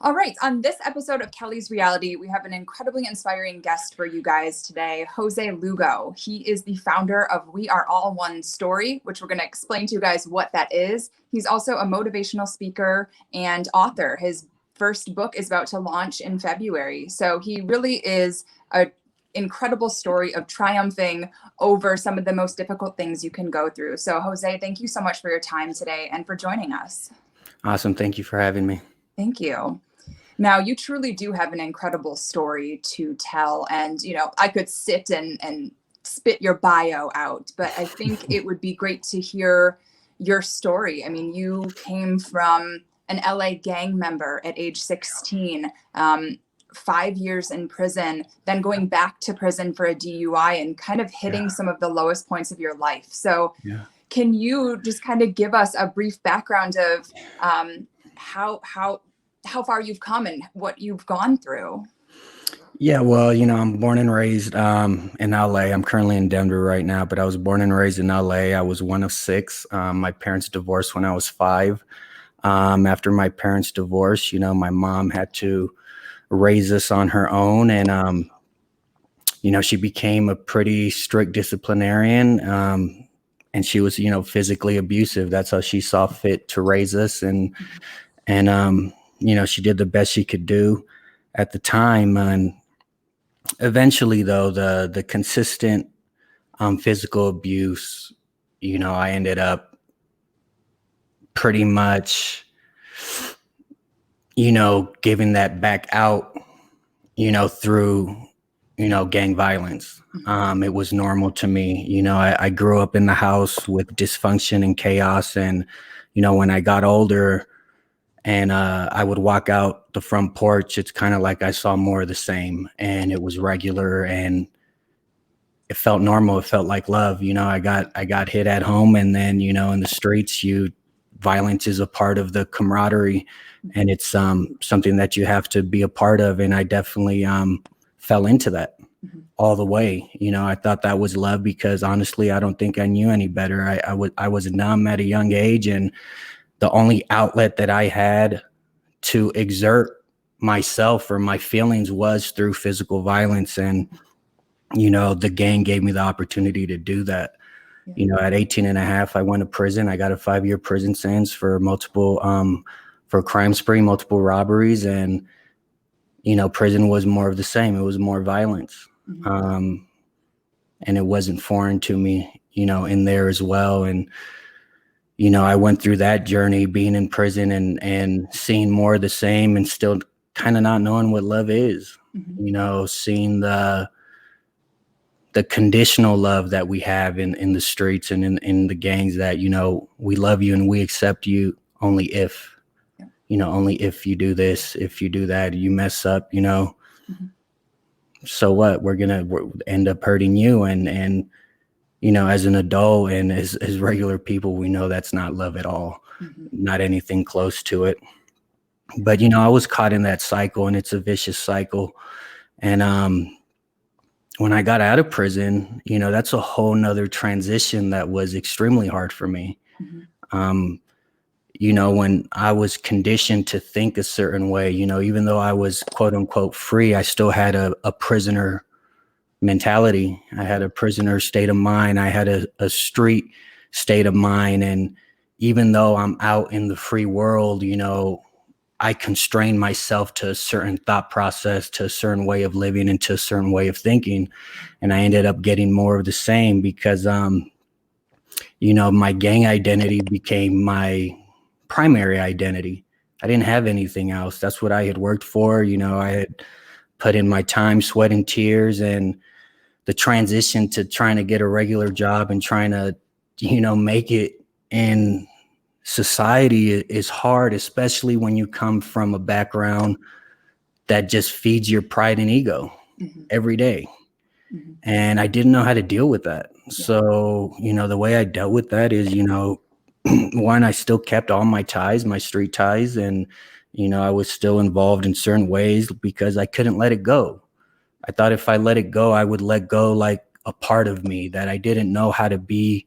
All right. On this episode of Kelly's Reality, we have an incredibly inspiring guest for you guys today, Jose Lugo. He is the founder of We Are All One Story, which we're going to explain to you guys what that is. He's also a motivational speaker and author. His first book is about to launch in February. So he really is an incredible story of triumphing over some of the most difficult things you can go through. So Jose, thank you so much for your time today and for joining us. Awesome. Thank you for having me. Thank you. Now, you truly do have an incredible story to tell. And, I could sit and spit your bio out, but I think it would be great to hear your story. I mean, you came from an LA gang member at age 16, 5 years in prison, then going back to prison for a DUI and kind of hitting some of the lowest points of your life. So can you just kind of give us a brief background of how far you've come and what you've gone through? Yeah, well, I'm born and raised in LA. I'm currently in Denver right now, but I was born and raised in LA. I was one of six. My parents divorced when I was 5. After my parents' divorce, my mom had to raise us on her own. And, she became a pretty strict disciplinarian. And she was, physically abusive. That's how she saw fit to raise us. And she did the best she could do at the time. And eventually, though, the consistent physical abuse, I ended up pretty much, giving that back out, through, gang violence. It was normal to me. I grew up in the house with dysfunction and chaos. And, when I got older, and I would walk out the front porch, it's kind of like I saw more of the same, and it was regular and it felt normal. It felt like love. I got hit at home, and then, in the streets, violence is a part of the camaraderie, and it's something that you have to be a part of. And I definitely fell into that all the way. I thought that was love because honestly, I don't think I knew any better. I was numb at a young age, and the only outlet that I had to exert myself or my feelings was through physical violence. And, the gang gave me the opportunity to do that. At 18 and a half, I went to prison. I got a 5-year prison sentence for for crime spree, multiple robberies. And, prison was more of the same. It was more violence. And it wasn't foreign to me, in there as well. And, I went through that journey being in prison and seeing more of the same and still kind of not knowing what love is, seeing the conditional love that we have in the streets and in the gangs that, we love you and we accept you only if, only if you do this, if you do that, you mess up, so what? We're end up hurting you. And as an adult and as regular people, we know that's not love at all, not anything close to it. But, I was caught in that cycle, and it's a vicious cycle. And when I got out of prison, that's a whole nother transition that was extremely hard for me. When I was conditioned to think a certain way, even though I was quote unquote free, I still had a prisoner mentality. I had a prisoner state of mind. I had a street state of mind. And even though I'm out in the free world, I constrain myself to a certain thought process, to a certain way of living, and to a certain way of thinking. And I ended up getting more of the same because, my gang identity became my primary identity. I didn't have anything else. That's what I had worked for. I had put in my time, sweat, and tears, and the transition to trying to get a regular job and trying to, make it in society is hard, especially when you come from a background that just feeds your pride and ego every day. And I didn't know how to deal with that. So, the way I dealt with that is, one, I still kept all my ties, my street ties, and, I was still involved in certain ways because I couldn't let it go. I thought if I let it go, I would let go like a part of me, that I didn't know how to be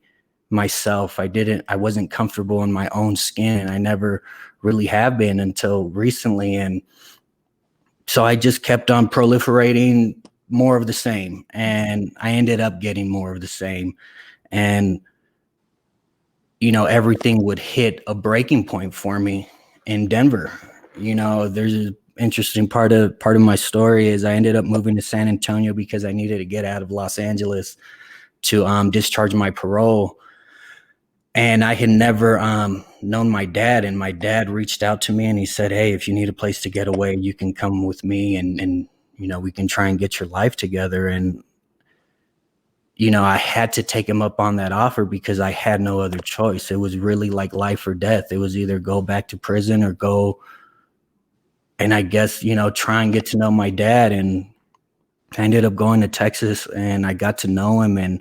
myself. I wasn't comfortable in my own skin. I never really have been until recently. And so I just kept on proliferating more of the same, and I ended up getting more of the same. And, you know, everything would hit a breaking point for me in Denver. You know, there's an interesting part of my story is I ended up moving to San Antonio because I needed to get out of Los Angeles to discharge my parole. And I had never known my dad, and my dad reached out to me and he said, "Hey, if you need a place to get away, you can come with me, and you know, we can try and get your life together." And you know, I had to take him up on that offer because I had no other choice. It was really like life or death. It was either go back to prison or go, and I guess, you know, try and get to know my dad. And I ended up going to Texas and I got to know him. And,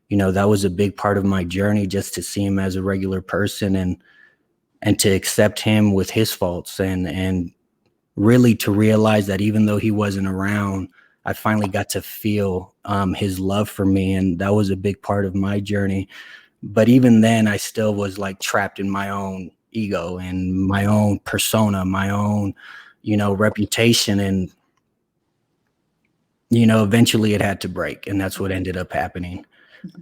you know, that was a big part of my journey, just to see him as a regular person and to accept him with his faults, and really to realize that even though he wasn't around, I finally got to feel his love for me. And that was a big part of my journey. But even then, I still was like trapped in my own ego and my own persona, my own, you know, reputation. And, you know, eventually it had to break. And that's what ended up happening.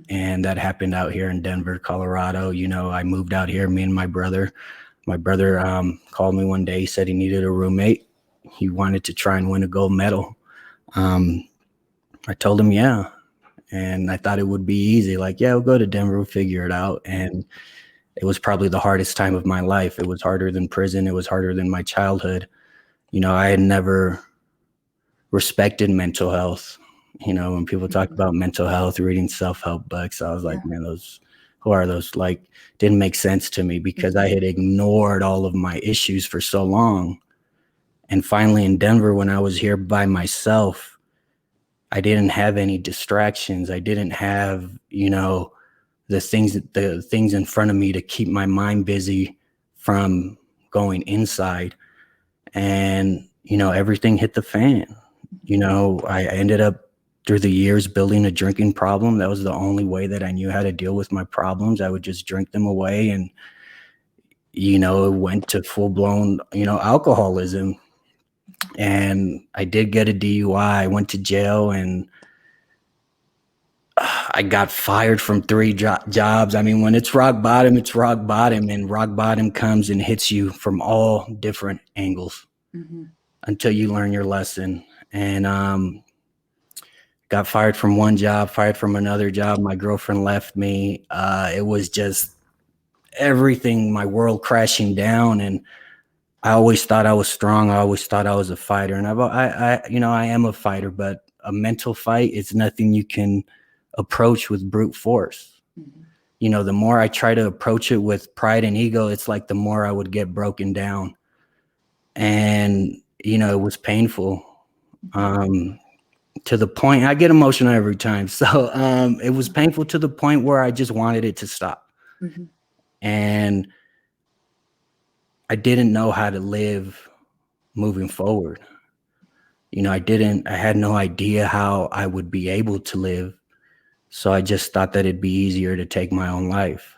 And that happened out here in Denver, Colorado. You know, I moved out here, me and my brother. My brother called me one day. He said he needed a roommate. He wanted to try and win a gold medal. I told him, yeah. And I thought it would be easy. Like, yeah, we'll go to Denver, we'll figure it out. And it was probably the hardest time of my life. It was harder than prison. It was harder than my childhood. You know, I had never respected mental health. You know, when people talk about mental health, reading self-help books, I was like, man, who are those? Like, didn't make sense to me because I had ignored all of my issues for so long. And finally in Denver, when I was here by myself, I didn't have any distractions. I didn't have, you know, the things in front of me to keep my mind busy from going inside. And, you know, everything hit the fan. You know, I ended up through the years building a drinking problem. That was the only way that I knew how to deal with my problems. I would just drink them away. And, you know, it went to full blown, you know, alcoholism. And I did get a DUI. I went to jail and I got fired from 3 jobs. I mean, when it's rock bottom, it's rock bottom, and rock bottom comes and hits you from all different angles until you learn your lesson. And got fired from one job, fired from another job. My girlfriend left me. It was just everything, my world crashing down. And I always thought I was strong. I always thought I was a fighter. And you know, I am a fighter, but a mental fight is nothing you can approach with brute force. You know, the more I try to approach it with pride and ego, it's like the more I would get broken down. And, you know, it was painful. To the point, I get emotional every time. So it was painful to the point where I just wanted it to stop. And I didn't know how to live moving forward. You know, I had no idea how I would be able to live. So I just thought that it'd be easier to take my own life.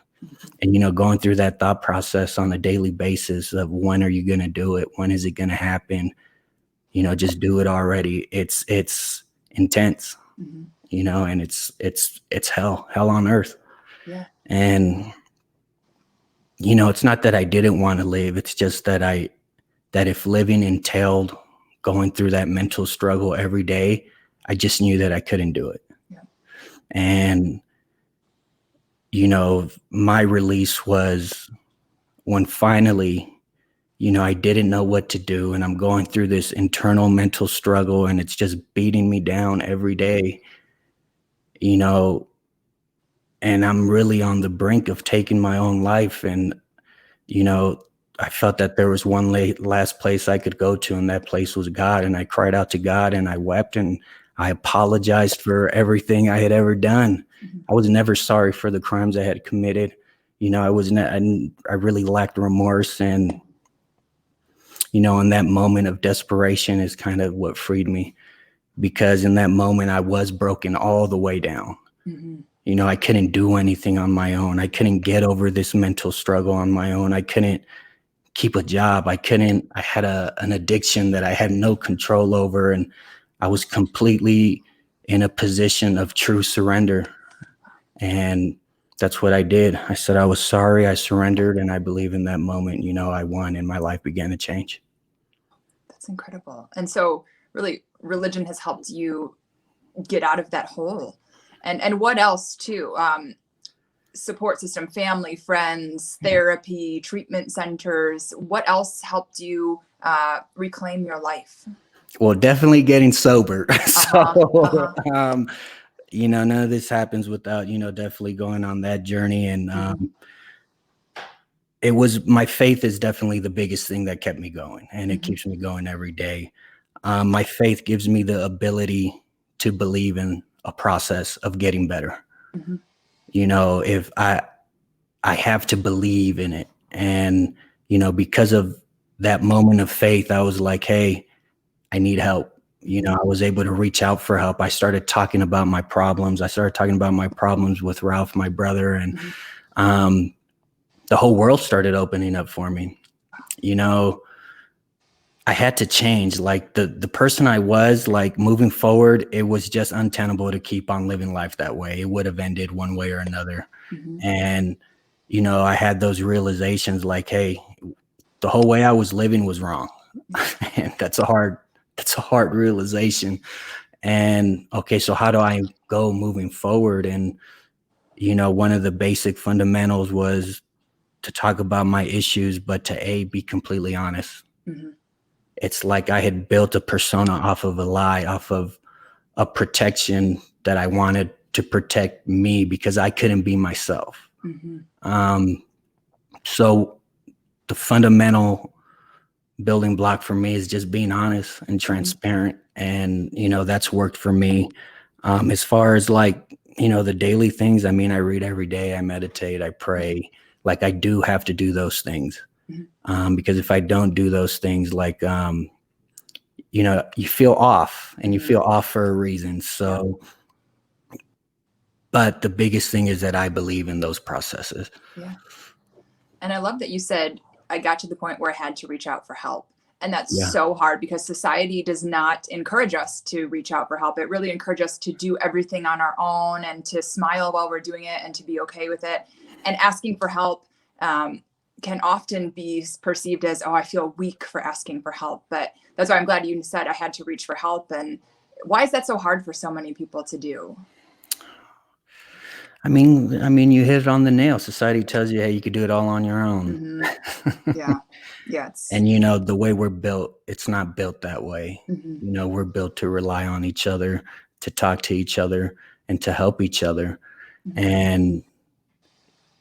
And, you know, going through that thought process on a daily basis of when are you going to do it? When is it going to happen? You know, just do it already. It's intense, you know, and it's hell on earth. Yeah. And, you know, it's not that I didn't want to live. It's just that that if living entailed going through that mental struggle every day, I just knew that I couldn't do it. Yeah. And, you know, my release was when finally, you know, I didn't know what to do, and I'm going through this internal mental struggle, and it's just beating me down every day, you know, and I'm really on the brink of taking my own life. And, you know, I felt that there was one last place I could go to, and that place was God. And I cried out to God and I wept and I apologized for everything I had ever done. I was never sorry for the crimes I had committed. You know, I really lacked remorse. And, you know, in that moment of desperation is kind of what freed me, because in that moment I was broken all the way down. You know, I couldn't do anything on my own. I couldn't get over this mental struggle on my own. I couldn't keep a job. I had an addiction that I had no control over. And I was completely in a position of true surrender. And that's what I did. I said I was sorry, I surrendered, and I believe in that moment, I won and my life began to change. That's incredible. And so really religion has helped you get out of that hole. And what else too? Support system, family, friends, therapy, treatment centers. What else helped you reclaim your life? Well, definitely getting sober. Uh-huh, uh-huh. None of this happens without, definitely going on that journey. And my faith is definitely the biggest thing that kept me going, and it keeps me going every day. My faith gives me the ability to believe in a process of getting better. If I have to believe in it. And, because of that moment of faith, I was like, hey, I need help. I was able to reach out for help. I started talking about my problems. I started talking about my problems with Ralph, my brother, and the whole world started opening up for me. I had to change. Like the person I was, like moving forward, it was just untenable to keep on living life that way. It would have ended one way or another. And, I had those realizations like, hey, the whole way I was living was wrong. And that's a hard realization. And okay, so how do I go moving forward? And, one of the basic fundamentals was to talk about my issues, but to be completely honest. It's like I had built a persona off of a lie, off of a protection that I wanted to protect me because I couldn't be myself. So the fundamental building block for me is just being honest and transparent. And, that's worked for me. As far as like, the daily things, I mean, I read every day, I meditate, I pray. Like I do have to do those things. Because if I don't do those things, like, you feel off, and you feel off for a reason. So, but the biggest thing is that I believe in those processes. Yeah. And I love that you said, I got to the point where I had to reach out for help. And that's so hard because society does not encourage us to reach out for help. It really encourages us to do everything on our own and to smile while we're doing it and to be okay with it. And asking for help can often be perceived as, oh, I feel weak for asking for help. But that's why I'm glad you said I had to reach for help. And why is that so hard for so many people to do? I mean, you hit it on the nail. Society tells you, hey, you could do it all on your own. Yeah. And, the way we're built, it's not built that way. We're built to rely on each other, to talk to each other, and to help each other. And,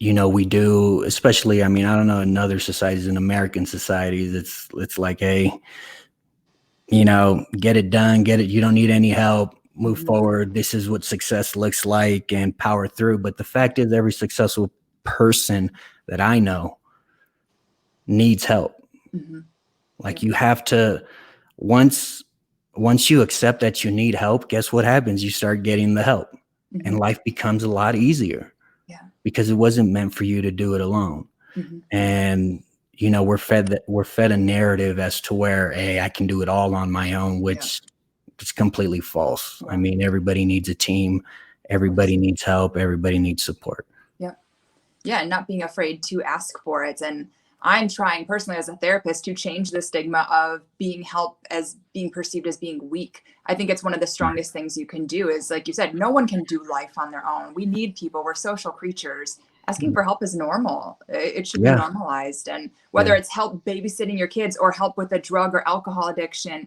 we do, especially, I mean, I don't know, in other societies, in American societies, it's like, hey, get it done, you don't need any help. Move forward. This is what success looks like, and power through. But the fact is, every successful person that I know needs help. Like you have to, once you accept that you need help, guess what happens? You start getting the help, and life becomes a lot easier because it wasn't meant for you to do it alone. And, we're fed a narrative as to where, hey, I can do it all on my own, which it's completely false. I mean, everybody needs a team. Everybody needs help. Everybody needs support. Yeah. And not being afraid to ask for it. And I'm trying personally as a therapist to change the stigma of being helped as being perceived as being weak. I think it's one of the strongest things you can do is, like you said, no one can do life on their own. We need people. We're social creatures. Asking for help is normal. It should be normalized. And whether it's help babysitting your kids or help with a drug or alcohol addiction,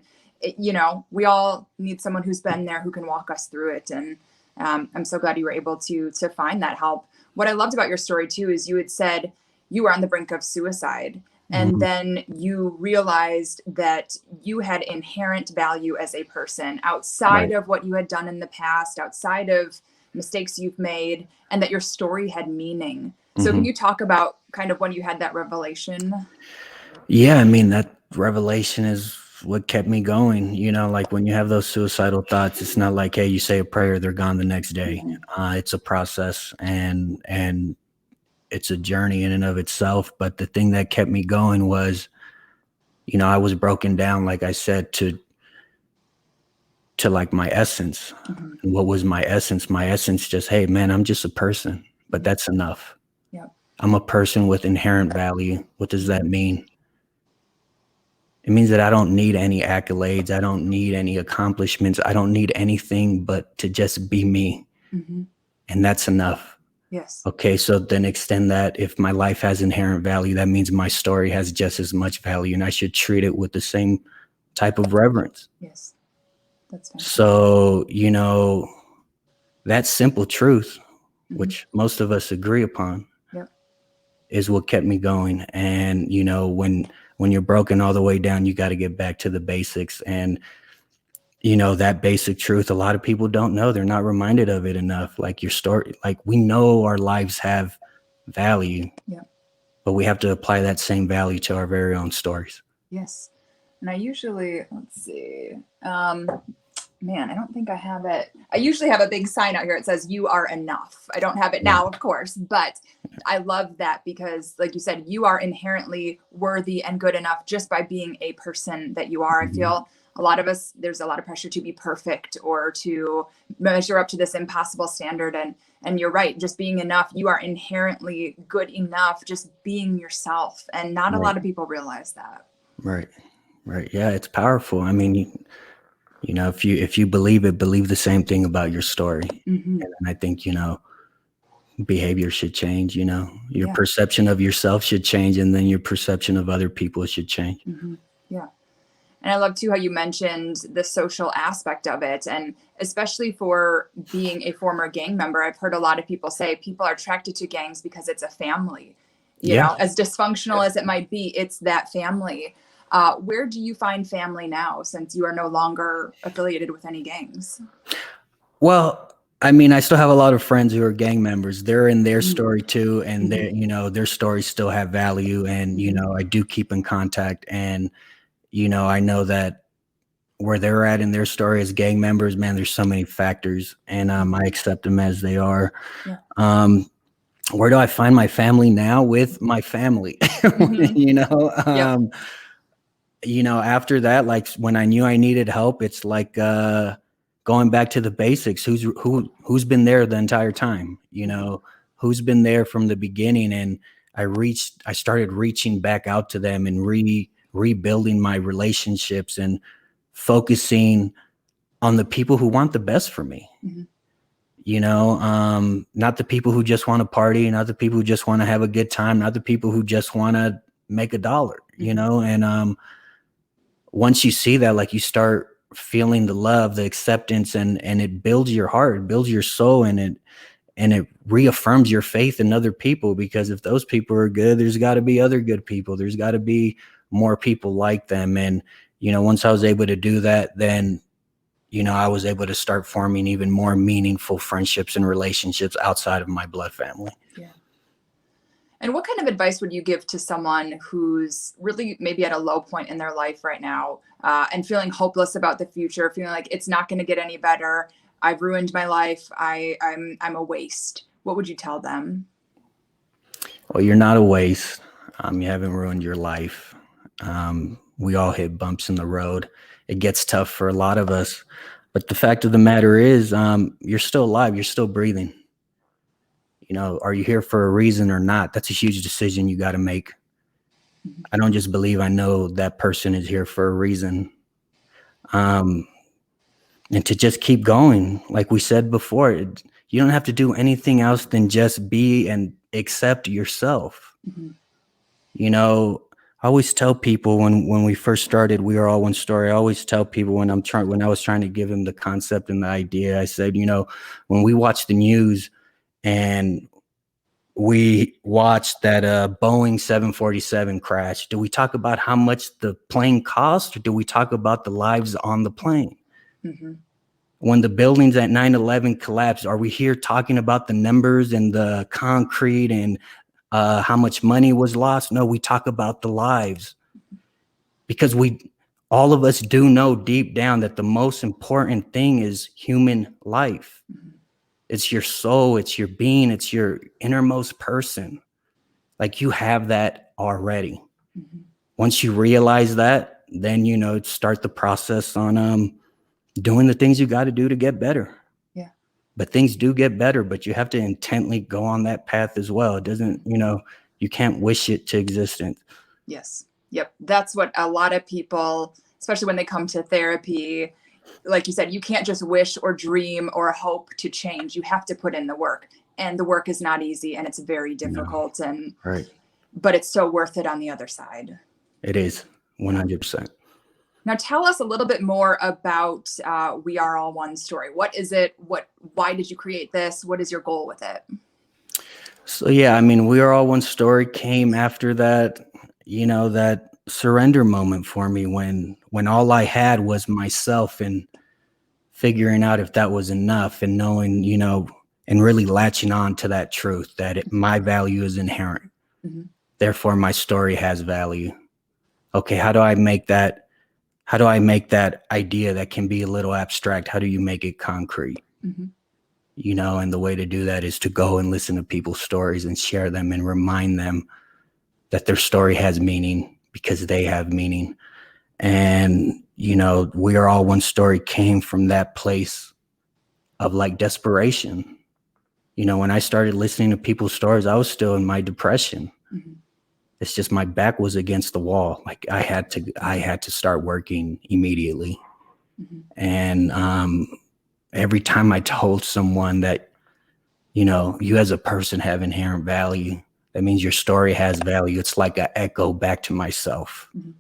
we all need someone who's been there who can walk us through it. And I'm so glad you were able to find that help. What I loved about your story too is you had said you were on the brink of suicide, and then you realized that you had inherent value as a person outside of what you had done in the past, outside of mistakes you've made, and that your story had meaning. So can you talk about kind of when you had that revelation? Yeah, I mean, that revelation is what kept me going. Like when you have those suicidal thoughts, it's not like, hey, you say a prayer, they're gone the next day. It's a process. And it's a journey in and of itself. But the thing that kept me going was, I was broken down, like I said, to like my essence. Mm-hmm. And what was my essence? My essence just, hey man, I'm just a person, but that's enough. Yep. I'm a person with inherent value. What does that mean? It means that I don't need any accolades. I don't need any accomplishments. I don't need anything but to just be me. Mm-hmm. And that's enough. Yes. Okay, so then extend that. If my life has inherent value, that means my story has just as much value, and I should treat it with the same type of reverence. Yes. That's fantastic. So, that simple truth, Mm-hmm. which most of us agree upon, Yep. is what kept me going. And, when you're broken all the way down, you got to get back to the basics. And, that basic truth, a lot of people don't know. They're not reminded of it enough. Like your story, like we know our lives have value, Yep. but we have to apply that same value to our very own stories. Yes. And I usually, let's see, man, I don't think I have it. I usually have a big sign out here. It says, "You are enough." I don't have it now, of course, but I love that because, like you said, you are inherently worthy and good enough just by being a person that you are. I feel a lot of us, there's a lot of pressure to be perfect or to measure up to this impossible standard. And you're right, just being enough, you are inherently good enough, just being yourself. And not a lot of people realize that. Right. Right. Yeah, it's powerful. I mean, if you believe it, believe the same thing about your story. Mm-hmm. And I think, behavior should change, your Yeah. perception of yourself should change, and then your perception of other people should change. Mm-hmm. Yeah. And I love too how you mentioned the social aspect of it. And especially for being a former gang member, I've heard a lot of people say people are attracted to gangs because it's a family. As dysfunctional as it might be, it's that family. Where do you find family now since you are no longer affiliated with any gangs? Well, I mean, I still have a lot of friends who are gang members. They're in their story too, and their stories still have value. And I do keep in contact, and I know that where they're at in their story as gang members, man, there's so many factors, and I accept them as they are. Yeah. Where do I find my family now? With my family, Yep. After that, like when I knew I needed help, it's like going back to the basics. Who's been there the entire time? Who's been there from the beginning? And I started reaching back out to them and rebuilding my relationships and focusing on the people who want the best for me. Mm-hmm. Not the people who just want to party, not the people who just want to have a good time, not the people who just want to make a dollar, and once you see that, like you start feeling the love, the acceptance, and it builds your heart, it builds your soul, and it reaffirms your faith in other people, because if those people are good, there's got to be other good people. There's got to be more people like them. And, once I was able to do that, then, I was able to start forming even more meaningful friendships and relationships outside of my blood family. Yeah. And what kind of advice would you give to someone who's really maybe at a low point in their life right now and feeling hopeless about the future, feeling like it's not going to get any better? I've ruined my life. I'm a waste. What would you tell them? Well, you're not a waste. You haven't ruined your life. We all hit bumps in the road. It gets tough for a lot of us. But the fact of the matter is, you're still alive. You're still breathing. Are you here for a reason or not? That's a huge decision you got to make. I don't just believe, I know that person is here for a reason. And to just keep going. Like we said before, you don't have to do anything else than just be and accept yourself. Mm-hmm. I always tell people when we first started, We Are All One Story, I always tell people when I was trying to give them the concept and the idea, I said, when we watch the news and we watch that Boeing 747 crash, do we talk about how much the plane cost, or do we talk about the lives on the plane? Mm-hmm. When the buildings at 9/11 collapsed, are we here talking about the numbers and the concrete and how much money was lost? No, we talk about the lives, because all of us do know deep down that the most important thing is human life. Mm-hmm. It's your soul, it's your being, it's your innermost person. Like, you have that already. Mm-hmm. Once you realize that, then, start the process on doing the things you got to do to get better. Yeah. But things do get better, but you have to intently go on that path as well. It doesn't, you can't wish it to existence. Yes. Yep. That's what a lot of people, especially when they come to therapy, like you said, you can't just wish or dream or hope to change. You have to put in the work, and the work is not easy, and it's very difficult. No. And Right. but it's so worth it on the other side. It is 100%. Now, tell us a little bit more about We Are All One story. What is it? Why did you create this? What is your goal with it? So, yeah, I mean, We Are All One story came after that, that surrender moment for me when all I had was myself, and figuring out if that was enough, and knowing, and really latching on to that truth that my value is inherent. Mm-hmm. Therefore, my story has value. Okay, how do I make that idea that can be a little abstract? How do you make it concrete? Mm-hmm. And the way to do that is to go and listen to people's stories and share them and remind them that their story has meaning because they have meaning. And, We Are All One story came from that place of like desperation. When I started listening to people's stories, I was still in my depression. Mm-hmm. It's just my back was against the wall. Like, I had to start working immediately. Mm-hmm. And every time I told someone that, you as a person have inherent value, that means your story has value. It's like an echo back to myself. Mm-hmm.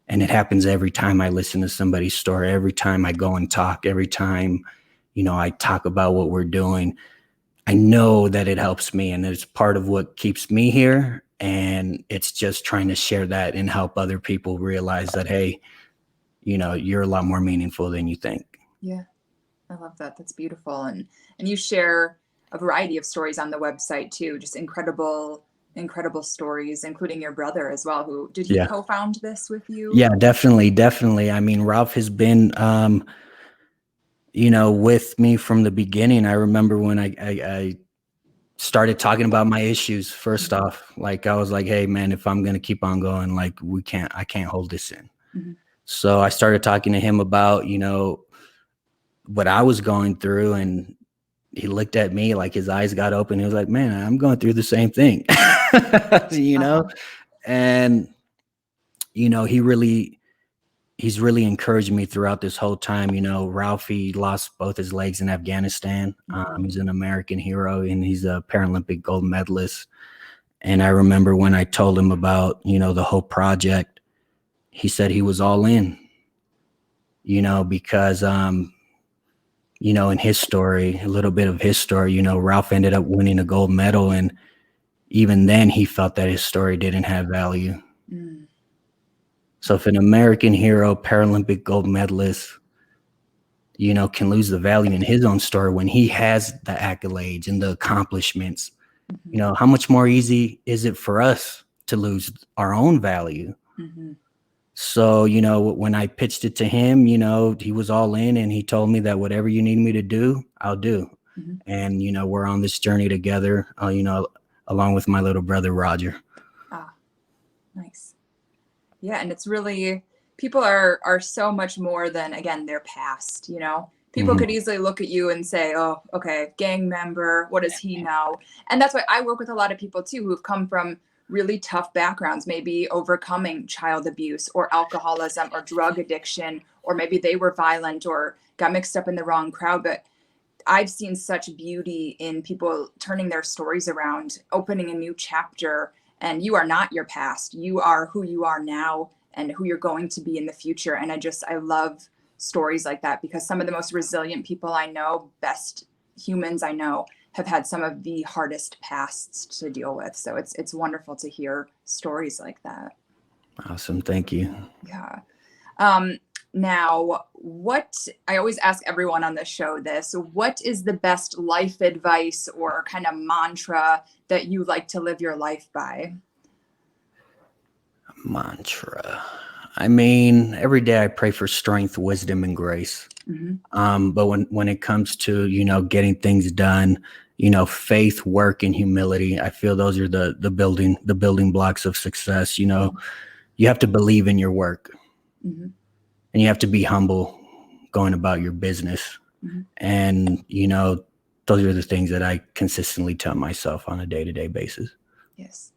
And it happens every time I listen to somebody's story, every time I go and talk, every time, I talk about what we're doing. I know that it helps me, and it's part of what keeps me here. And it's just trying to share that and help other people realize that, hey, you're a lot more meaningful than you think. Yeah, I love that. That's beautiful. And you share a variety of stories on the website too, just incredible stories, including your brother as well. Who did he co-found this with you? Yeah, definitely. I mean, Ralph has been with me from the beginning. I remember when I started talking about my issues. First off, like, I was like, hey man, if I'm going to keep on going, like, I can't hold this in. Mm-hmm. So I started talking to him about, what I was going through, and he looked at me, like his eyes got open. He was like, man, I'm going through the same thing, and, he's really encouraged me throughout this whole time. Ralphie lost both his legs in Afghanistan. He's an American hero, and he's a Paralympic gold medalist. And I remember when I told him about, the whole project, he said he was all in, because, in his story, a little bit of his story, Ralph ended up winning a gold medal. And even then he felt that his story didn't have value. Mm. So if an American hero, Paralympic gold medalist, can lose the value in his own story when he has the accolades and the accomplishments, Mm-hmm. How much more easy is it for us to lose our own value? Mm-hmm. So, when I pitched it to him, he was all in, and he told me that whatever you need me to do, I'll do. Mm-hmm. And, we're on this journey together, along with my little brother, Roger. Ah, nice. Yeah. And it's really, people are so much more than, again, their past, people could easily look at you and say, oh, okay, gang member, what does he know? And that's why I work with a lot of people too, who've come from really tough backgrounds, maybe overcoming child abuse or alcoholism or drug addiction, or maybe they were violent or got mixed up in the wrong crowd. But I've seen such beauty in people turning their stories around, opening a new chapter. And you are not your past. You are who you are now and who you're going to be in the future. And I love stories like that, because some of the most resilient people I know, best humans I know, have had some of the hardest pasts to deal with. So it's wonderful to hear stories like that. Awesome. Thank you. Yeah. Now, what I always ask everyone on the show this, what is the best life advice or kind of mantra that you like to live your life by? Mantra. I mean, every day I pray for strength, wisdom, and grace. But when it comes to, getting things done, faith, work, and humility, I feel those are the building blocks of success. You have to believe in your work, and you have to be humble going about your business. And, those are the things that I consistently tell myself on a day-to-day basis. Yes.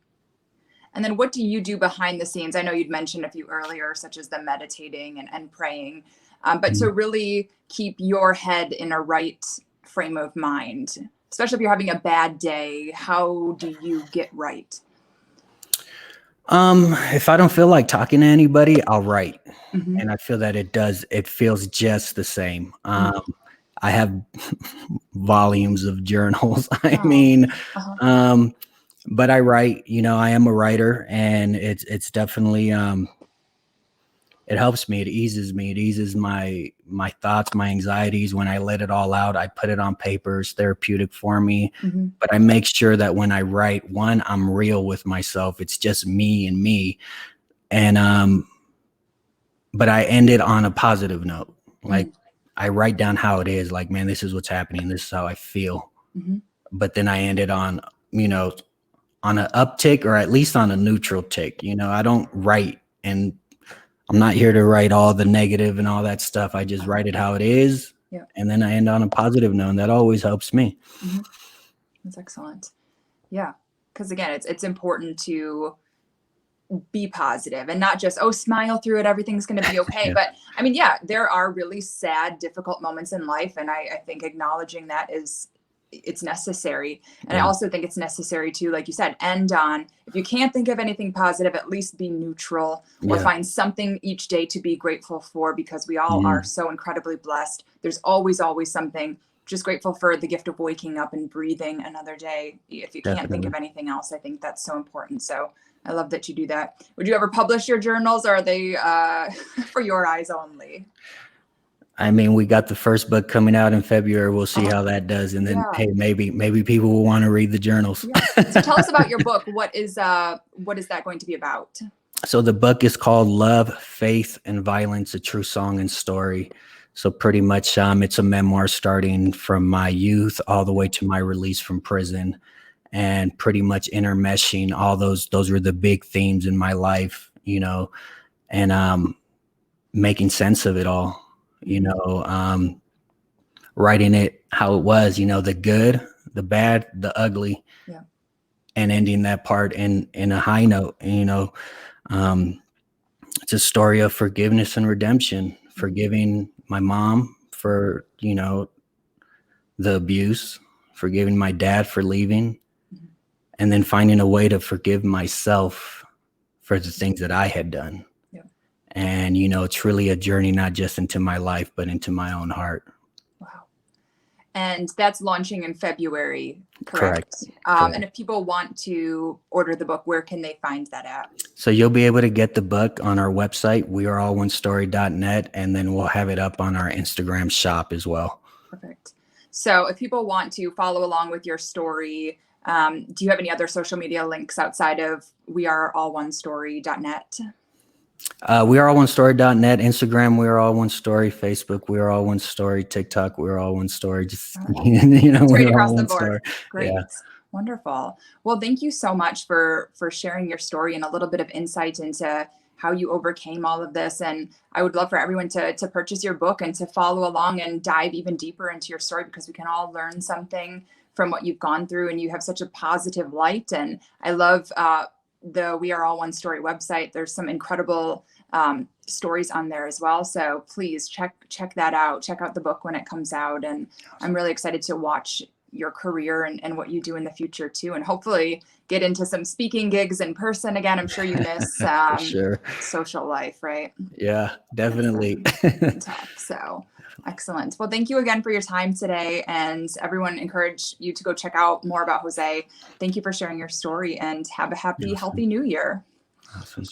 And then what do you do behind the scenes? I know you'd mentioned a few earlier, such as the meditating and praying, but to really keep your head in a right frame of mind, especially if you're having a bad day, how do you get right? If I don't feel like talking to anybody, I'll write. And I feel that it feels just the same. I have volumes of journals. But I write, I am a writer, and it's definitely, it helps me. It eases me. It eases my thoughts, my anxieties. When I let it all out, I put it on paper. It's therapeutic for me. But I make sure that when I write, one, I'm real with myself. It's just me and me. And, but I end it on a positive note. Like, I write down how it is, like, man, this is what's happening. This is how I feel. But then I end it on, on an uptick, or at least on a neutral tick. I don't write, and I'm not here to write all the negative and all that stuff. I just write it how it is. And then I end on a positive note, and that always helps me. That's excellent. Yeah. Because again, it's important to be positive and not just, smile through it, everything's going to be okay. But I mean, there are really sad, difficult moments in life. And I think acknowledging that it's necessary. And I also think it's necessary to, like you said, end on, if you can't think of anything positive, at least be neutral or find something each day to be grateful for, because we all are so incredibly blessed. There's always something. Just grateful for the gift of waking up and breathing another day. If you can't think of anything else, I think that's so important. So I love that you do that. Would you ever publish your journals, or are they for your eyes only? I mean, we got the first book coming out in February. We'll see how that does. And then, hey, maybe people will want to read the journals. So tell us about your book. What is that going to be about? So the book is called Love, Faith, and Violence, A True Song and Story. So pretty much it's a memoir starting from my youth all the way to my release from prison, and pretty much intermeshing all those were the big themes in my life, and making sense of it all, writing it how it was, the good, the bad, the ugly, and ending that part in a high note. It's a story of forgiveness and redemption, forgiving my mom for, the abuse, forgiving my dad for leaving, and then finding a way to forgive myself for the things that I had done. And, it's really a journey, not just into my life, but into my own heart. Wow. And that's launching in February, correct? Correct. And if people want to order the book, where can they find that at? So you'll be able to get the book on our website, weareallonestory.net, and then we'll have it up on our Instagram shop as well. Perfect. So if people want to follow along with your story, do you have any other social media links outside of weareallonestory.net? Weareallonestory.net, Instagram, We Are All One Story, Facebook, We Are All One Story, TikTok, We Are All One Story. Just, straight across the board. Story. Great. Yeah. Wonderful. Well, thank you so much for sharing your story and a little bit of insight into how you overcame all of this. And I would love for everyone to purchase your book and to follow along and dive even deeper into your story, because we can all learn something from what you've gone through, and you have such a positive light. And I love the We Are All One Story website. There's some incredible stories on there as well. So please check that out. Check out the book when it comes out. And I'm really excited to watch your career and what you do in the future too. And hopefully get into some speaking gigs in person again. I'm sure you miss social life, right? Yeah, definitely. So excellent. Well, thank you again for your time today. And everyone, encourage you to go check out more about Jose. Thank you for sharing your story, and have a happy, healthy new year. Awesome.